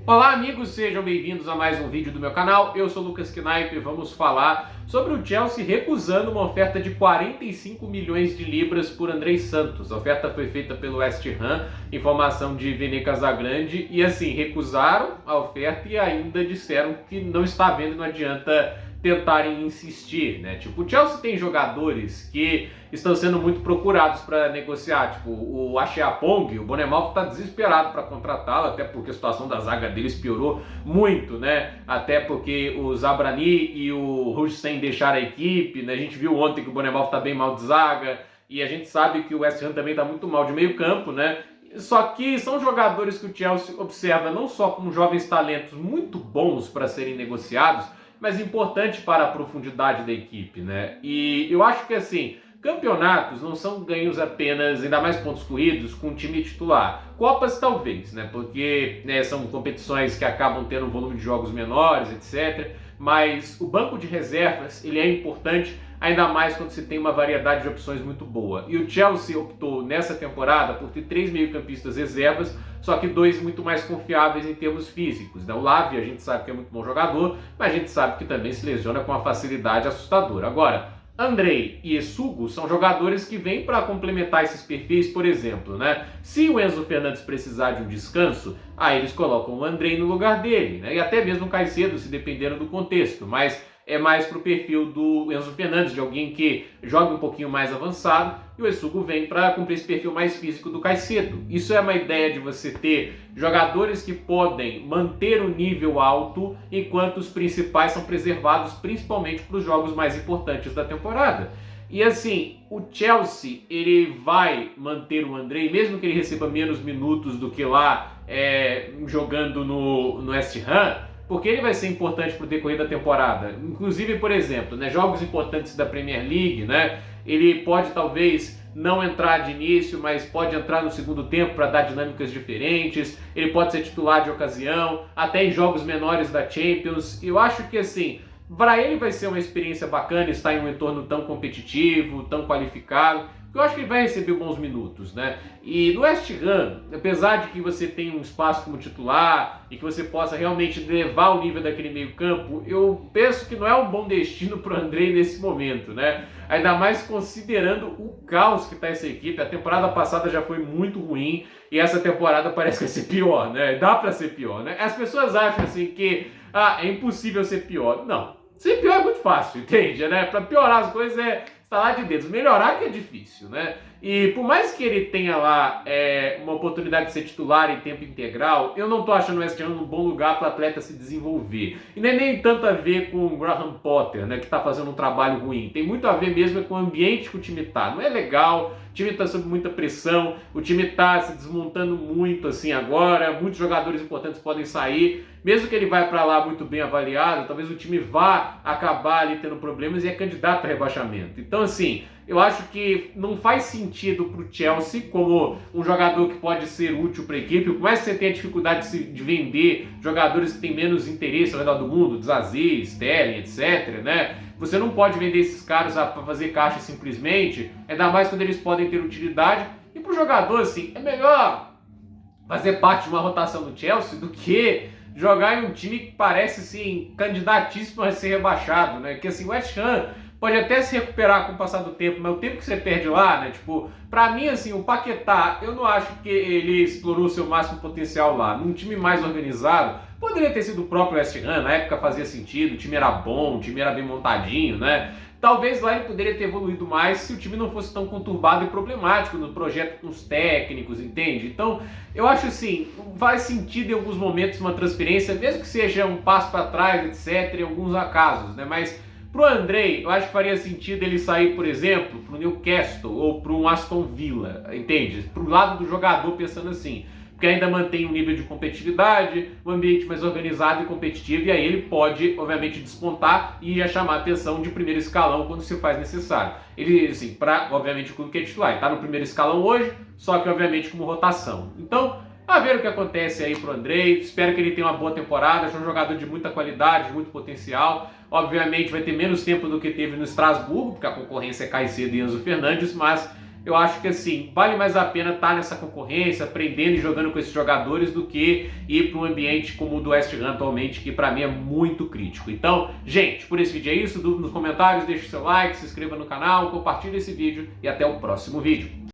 Olá amigos, sejam bem-vindos a mais um vídeo do meu canal. Eu sou o Lucas Knaip e vamos falar sobre o Chelsea recusando uma oferta de 45 milhões de libras por Andrei Santos. A oferta foi feita pelo West Ham, informação de Vene Casagrande, e assim, recusaram a oferta e ainda disseram que não está vendo, não adianta tentarem insistir, né? Tipo, o Chelsea tem jogadores que estão sendo muito procurados para negociar, tipo o Acheapong, o Bournemouth está desesperado para contratá-lo, até porque a situação da zaga deles piorou muito, né? Até porque o Zabrani e o Hussein deixaram a equipe, né? A gente viu ontem que o Bournemouth está bem mal de zaga e a gente sabe que o West Ham também está muito mal de meio campo, né? Só que são jogadores que o Chelsea observa não só como jovens talentos muito bons para serem negociados, mas importante para a profundidade da equipe, né? E eu acho que assim, campeonatos não são ganhos apenas, ainda mais pontos corridos, com o time titular. Copas talvez, né? Porque são competições que acabam tendo um volume de jogos menores, etc. Mas o banco de reservas, ele é importante, ainda mais quando se tem uma variedade de opções muito boa. E o Chelsea optou nessa temporada por ter 3 meio-campistas reservas, só que 2 muito mais confiáveis em termos físicos. O Lavia a gente sabe que é muito bom jogador, mas a gente sabe que também se lesiona com uma facilidade assustadora. Agora, Andrei e Essugo são jogadores que vêm para complementar esses perfis, por exemplo, né? Se o Enzo Fernandes precisar de um descanso, aí eles colocam o Andrei no lugar dele, né? E até mesmo o Caicedo, se dependendo do contexto, mas é mais pro perfil do Enzo Fernandes, de alguém que joga um pouquinho mais avançado, e o Essugo vem para cumprir esse perfil mais físico do Caicedo. Isso é uma ideia de você ter jogadores que podem manter o nível alto, enquanto os principais são preservados principalmente para os jogos mais importantes da temporada. E assim, o Chelsea, ele vai manter o Andrei, mesmo que ele receba menos minutos do que lá jogando no West Ham, porque ele vai ser importante para o decorrer da temporada. Inclusive, por exemplo, né, jogos importantes da Premier League, né, ele pode talvez não entrar de início, mas pode entrar no segundo tempo para dar dinâmicas diferentes, ele pode ser titular de ocasião, até em jogos menores da Champions. Eu acho que assim, para ele vai ser uma experiência bacana estar em um entorno tão competitivo, tão qualificado, que eu acho que ele vai receber bons minutos, né? E no West Ham, apesar de que você tem um espaço como titular e que você possa realmente levar o nível daquele meio campo, eu penso que não é um bom destino para o Andrei nesse momento, né? Ainda mais considerando o caos que está essa equipe. A temporada passada já foi muito ruim e essa temporada parece que vai ser pior, né? Dá para ser pior, né? As pessoas acham assim que é impossível ser pior. Não. Ser pior é muito fácil, entende? Né? Para piorar as coisas é estalar de dedos. Melhorar que é difícil, né? E por mais que ele tenha lá uma oportunidade de ser titular em tempo integral, eu não tô achando o West Ham um bom lugar para o atleta se desenvolver. E não é nem tanto a ver com o Graham Potter, né, que tá fazendo um trabalho ruim. Tem muito a ver mesmo com o ambiente que o time tá. Não é legal, o time tá sob muita pressão, o time tá se desmontando muito assim agora, muitos jogadores importantes podem sair. Mesmo que ele vá para lá muito bem avaliado, talvez o time vá acabar ali tendo problemas e é candidato a rebaixamento. Então assim, eu acho que não faz sentido para o Chelsea como um jogador que pode ser útil para a equipe, por mais que você tenha dificuldade de vender jogadores que têm menos interesse ao redor do mundo, Zazie, Sterling, etc, né? Você não pode vender esses caras para fazer caixa simplesmente, ainda mais quando eles podem ter utilidade. E para o jogador, assim, é melhor fazer parte de uma rotação do Chelsea do que jogar em um time que parece, assim, candidatíssimo a ser rebaixado, né? Que, assim, o West Ham pode até se recuperar com o passar do tempo, mas o tempo que você perde lá, né? Tipo, pra mim, assim, o Paquetá, eu não acho que ele explorou o seu máximo potencial lá. Num time mais organizado, poderia ter sido o próprio West Ham, na época fazia sentido, o time era bom, o time era bem montadinho, né? Talvez lá ele poderia ter evoluído mais se o time não fosse tão conturbado e problemático no projeto com os técnicos, entende? Então, eu acho assim, faz sentido em alguns momentos uma transferência, mesmo que seja um passo para trás, etc, em alguns casos, né? Mas pro Andrei, eu acho que faria sentido ele sair, por exemplo, pro Newcastle ou pro um Aston Villa, entende? Pro lado do jogador pensando assim, porque ainda mantém um nível de competitividade, um ambiente mais organizado e competitivo, e aí ele pode, obviamente, despontar e já chamar a atenção de primeiro escalão quando se faz necessário. Ele, assim, obviamente, o clube que é titular, ele tá no primeiro escalão hoje, só que, obviamente, como rotação. Então, a ver o que acontece aí pro Andrei, espero que ele tenha uma boa temporada, é um jogador de muita qualidade, de muito potencial. Obviamente vai ter menos tempo do que teve no Estrasburgo, porque a concorrência é Caicedo e Enzo Fernandes, mas eu acho que assim, vale mais a pena estar nessa concorrência, aprendendo e jogando com esses jogadores do que ir para um ambiente como o do West Ham atualmente, que para mim é muito crítico. Então, gente, por esse vídeo é isso, dúvida nos comentários, deixe seu like, se inscreva no canal, compartilhe esse vídeo e até o próximo vídeo.